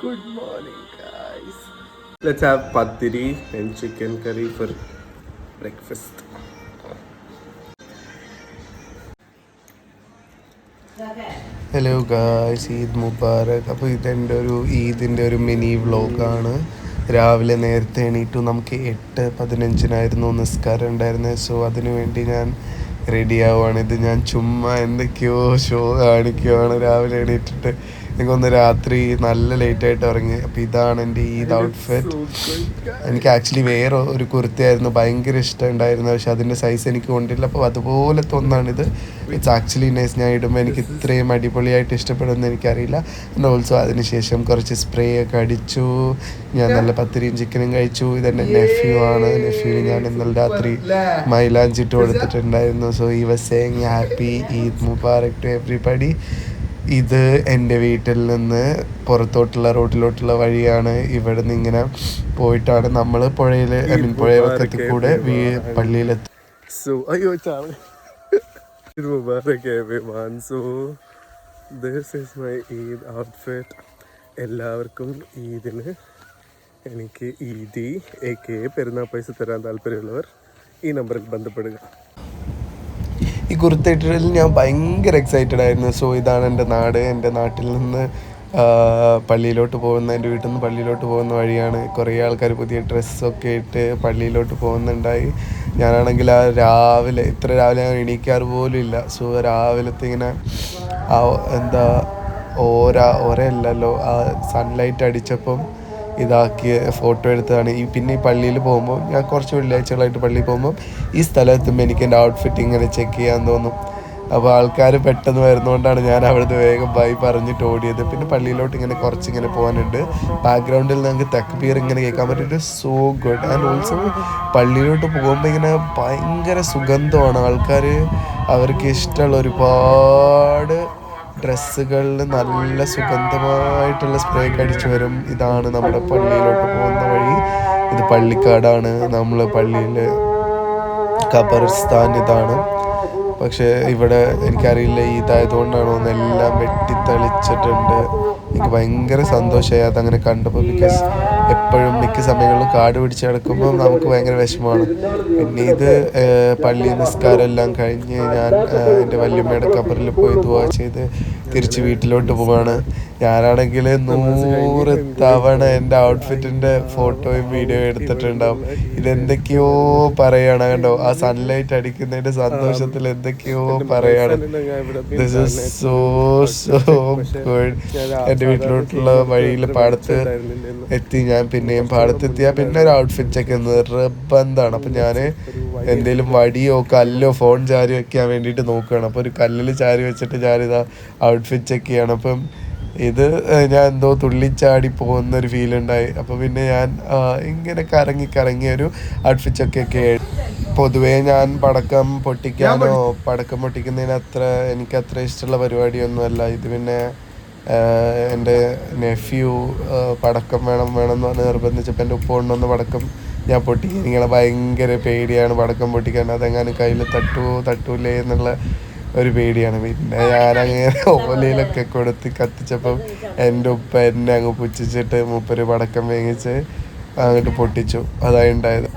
Good morning, guys. Let's have patiri and chicken curry for breakfast. Hello guys, Eid Mubarak. അപ്പോൾ ഇതെൻ്റെ ഈദിൻ്റെ ഒരു mini വ്ളോഗാണ്. രാവിലെ നേരത്തെ എണീറ്റു. നമുക്ക് 8:15 നിസ്കാരം ഉണ്ടായിരുന്നത്. സോ അതിനു വേണ്ടി ഞാൻ റെഡി ആവുകയാണ്. ഇത് ഞാൻ ചുമ്മാ എന്തൊക്കെയോ ഷോ കാണിക്കുകയാണ്. രാവിലെ എണീറ്റിട്ട് എനിക്കൊന്ന് രാത്രി നല്ല ലേറ്റായിട്ട് ഇറങ്ങി. അപ്പോൾ ഇതാണ് എൻ്റെ ഈദ് ഔട്ട്ഫിറ്റ്. എനിക്ക് ആക്ച്വലി വേറെ ഒരു കുർത്തയായിരുന്നു ഭയങ്കര ഇഷ്ടമുണ്ടായിരുന്നു, പക്ഷെ അതിൻ്റെ സൈസ് എനിക്ക് കൊണ്ടില്ല. അപ്പോൾ അതുപോലത്തെ ഒന്നാണിത്. It's actually nice. ഞാൻ ഇടുമ്പോൾ എനിക്ക് ഇത്രയും അടിപൊളിയായിട്ട് ഇഷ്ടപ്പെടുമെന്ന് എനിക്കറിയില്ല. ആൻഡ് ഓൾസോ അതിനുശേഷം കുറച്ച് സ്പ്രേ ഒക്കെ അടിച്ചു. ഞാൻ നല്ല പത്തിരിയും ചിക്കനും കഴിച്ചു. ഇതെൻ്റെ നെഫ്യൂ ആണ്. നെഫ്യൂവിന് ഞാൻ ഇന്നലെ രാത്രി മൈലാഞ്ചിട്ട് കൊടുത്തിട്ടുണ്ടായിരുന്നു. So I was saying happy Eid Mubarak to everybody. ഇത് എൻ്റെ വീട്ടിൽ നിന്ന് പുറത്തോട്ടുള്ള റോഡിലോട്ടുള്ള വഴിയാണ്. ഇവിടെ നിന്ന് ഇങ്ങനെ പോയിട്ടാണ് നമ്മൾ പുഴയിൽ പുഴവക്കത്തിൽ കൂടെ പള്ളിയിലെത്തും. സോ അയ്യോ ചാള so this is my Eid outfit. എല്ലാവർക്കും ഈദിന് എനിക്ക് ഈദി AK പെരുന്നാൾ പൈസ തരാൻ താല്പര്യമുള്ളവർ ഈ നമ്പറിൽ ബന്ധപ്പെടുക. ഈ കുർത്തയിട്ടിൽ ഞാൻ ഭയങ്കര എക്സൈറ്റഡ് ആയിരുന്നു. സോ ഇതാണ് എൻ്റെ നാട്. എൻ്റെ നാട്ടിൽ നിന്ന് പള്ളിയിലോട്ട് പോകുന്ന, എൻ്റെ വീട്ടിൽ നിന്ന് പള്ളിയിലോട്ട് പോകുന്ന വഴിയാണ്. കുറേ ആൾക്കാർ പുതിയ ഡ്രസ്സൊക്കെ ഇട്ട് പള്ളിയിലോട്ട് പോകുന്നുണ്ടായി. ഞാനാണെങ്കിൽ ഇത്ര രാവിലെ ഞാൻ എണീക്കാറ് പോലും ഇല്ല. സോ രാവിലത്തെ ഇങ്ങനെ ഒരല്ലല്ലോ ആ സൺലൈറ്റ് അടിച്ചപ്പം ഇതാക്കിയ ഫോട്ടോ എടുത്തതാണ്. പിന്നെ ഈ പള്ളിയിൽ പോകുമ്പോൾ, ഞാൻ കുറച്ച് വെള്ളിയാഴ്ചകളായിട്ട് പള്ളിയിൽ പോകുമ്പോൾ ഈ സ്ഥലത്തെത്തുമ്പോൾ എനിക്ക് എൻ്റെ ഔട്ട്ഫിറ്റ് ഇങ്ങനെ ചെക്ക് ചെയ്യാൻ തോന്നും. അപ്പോൾ ആൾക്കാർ പെട്ടെന്ന് വരുന്നതുകൊണ്ടാണ് ഞാൻ അവിടുന്ന് വേഗം ബൈ പറഞ്ഞിട്ട് ഓടിയത്. പിന്നെ പള്ളിയിലോട്ട് ഇങ്ങനെ കുറച്ചിങ്ങനെ പോകാനുണ്ട്. ബാക്ക്ഗ്രൗണ്ടിൽ നമുക്ക് തക്ബീർ ഇങ്ങനെ കേൾക്കാൻ പറ്റിയിട്ട് സോ ഗുഡ്. ആൻഡ് ഓൾസോ പള്ളിയിലോട്ട് പോകുമ്പോൾ ഇങ്ങനെ ഭയങ്കര സുഗന്ധമാണ്. ആൾക്കാർ അവർക്ക് ഇഷ്ടമുള്ള ഒരുപാട് ഡ്രസ്സുകളിൽ നല്ല സുഗന്ധമായിട്ടുള്ള സ്പ്രേ അടിച്ചു വരും. ഇതാണ് നമ്മുടെ പള്ളിയിലോട്ട് പോകുന്ന വഴി. ഇത് പള്ളിക്കാടാണ്. നമ്മൾ പള്ളിയിൽ ഖബർസ്ഥാൻ ഇതാണ്. പക്ഷേ ഇവിടെ എനിക്കറിയില്ല ഇതായതുകൊണ്ടാണോ എന്നെല്ലാം വെട്ടിത്തെളിച്ചിട്ടുണ്ട്. എനിക്ക് ഭയങ്കര സന്തോഷമായി അതങ്ങനെ കണ്ടപ്പോൾ. ബിക്കോസ് എപ്പോഴും മിക്ക സമയങ്ങളിലും കാട് പിടിച്ച് കിടക്കുമ്പോൾ നമുക്ക് ഭയങ്കര വിഷമമാണ്. പിന്നെ ഇത് പള്ളി നിസ്കാരം എല്ലാം കഴിഞ്ഞ് ഞാൻ എൻ്റെ വല്യമ്മയുടെ ഖബറിൽ പോയി ദുആ ചെയ്ത് തിരിച്ച് വീട്ടിലോട്ട് പോവാണ്. ഞാനാണെങ്കിൽ 100 തവണ എൻ്റെ ഔട്ട്ഫിറ്റിൻ്റെ ഫോട്ടോയും വീഡിയോയും എടുത്തിട്ടുണ്ടാവും. ഇതെന്തൊക്കെയോ പറയാണ് കണ്ടോ, ആ സൺലൈറ്റ് അടിക്കുന്നതിൻ്റെ സന്തോഷത്തിൽ എന്തൊക്കെയോ പറയാണ്. This is so good. എൻ്റെ വീട്ടിലോട്ടുള്ള വഴിയിൽ പാടത്ത് എത്തി. ഞാൻ പിന്നെയും പാടത്തെത്തിയാൽ പിന്നെ ഒരു ഔട്ട്ഫിറ്റ് ചെക്ക് നിർബന്ധമാണ്. അപ്പം ഞാൻ എന്തെങ്കിലും വടിയോ കല്ലോ ഫോൺ ചാരി വെക്കാൻ വേണ്ടിയിട്ട് നോക്കുകയാണ്. അപ്പോൾ ഒരു കല്ലിൽ ചാരി വെച്ചിട്ട് ഞാനിതാ ഔട്ട്ഫിറ്റ് ചെക്ക് ചെയ്യണം. അപ്പം ഇത് ഞാൻ എന്തോ തുള്ളിച്ചാടി പോകുന്നൊരു ഫീൽ ഉണ്ടായി. അപ്പോൾ പിന്നെ ഞാൻ ഇങ്ങനെ കറങ്ങിയൊരു ഔട്ട്ഫിറ്റൊക്കെ. പൊതുവേ ഞാൻ പടക്കം പൊട്ടിക്കുന്നതിന് എനിക്കത്ര ഇഷ്ടമുള്ള പരിപാടിയൊന്നുമല്ല. ഇത് പിന്നെ എൻ്റെ നെഫ്യൂ പടക്കം വേണമെന്ന് പറഞ്ഞ് നിർബന്ധിച്ചപ്പോൾ എൻ്റെ ഉപ്പ കൊണ്ടുവന്ന പടക്കം ഞാൻ പൊട്ടിക്കാൻ ഇങ്ങനെ ഭയങ്കര പേടിയാണ്. പടക്കം പൊട്ടിക്കാൻ അതെങ്ങാനും കയ്യിൽ തട്ടൂലേ എന്നുള്ള ഒരു പേടിയാണ്. പിന്നെ ഞാനങ്ങനെ ഓലയിലൊക്കെ കൊടുത്ത് കത്തിച്ചപ്പം എൻ്റെ ഉപ്പ എന്നെ അങ്ങ് പുച്ഛിച്ചിട്ട് മൂപ്പര് പടക്കം വേങ്ങിച്ച് അങ്ങോട്ട് പൊട്ടിച്ചു. അതായി ഉണ്ടായത്.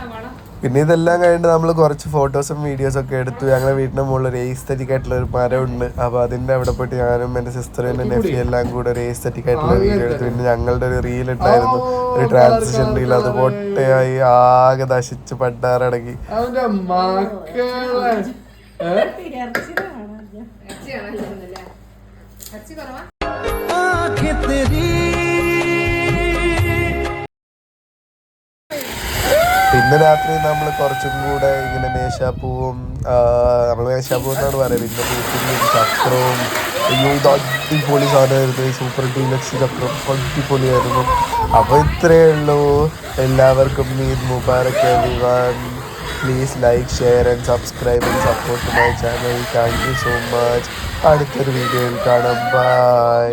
പിന്നെ ഇതെല്ലാം കഴിഞ്ഞിട്ട് നമ്മൾ കുറച്ച് ഫോട്ടോസും വീഡിയോസൊക്കെ എടുത്തു. ഞങ്ങളുടെ വീടിൻ്റെ മുകളിൽ ഒരു എസ്തെറ്റിക് ആയിട്ടുള്ള ഒരു മരമുണ്ട്. അപ്പോൾ അതിൻ്റെ അവിടെ പോയിട്ട് ഞാനും എൻ്റെ സിസ്റ്ററും എൻ്റെ നെഫി എല്ലാം കൂടെ ഒരു എസ്തെറ്റിക് ആയിട്ടുള്ള വീഡിയോ എടുത്തു. പിന്നെ ഞങ്ങളുടെ ഒരു റീൽ ഉണ്ടായിരുന്നു, ഒരു ട്രാൻസിഷൻ റീൽ. അത് പൊട്ടയായി ആകെ നശിച്ച് പണ്ടാറടങ്ങി. പിന്നെ രാത്രി നമ്മൾ കുറച്ചും കൂടെ ഇങ്ങനെ മേശാപ്പൂവും, നമ്മൾ മേശാപ്പൂ എന്നാണ് പറയുന്നത്, പിന്നെ പൂത്തിൻ്റെ ചക്രവും. ഇത് അടിപൊളി സാധനമായിരുന്നു. സൂപ്പർ ഡീലക്സ് ചക്രം അടിപൊളിയായിരുന്നു. അപ്പോൾ ഇത്രയേ ഉള്ളൂ. എല്ലാവർക്കും Eid Mubarak everyone. Please like, share and subscribe and support my channel. Thank you so much. അടുത്തൊരു വീഡിയോയിൽ കാണാം. ബൈ.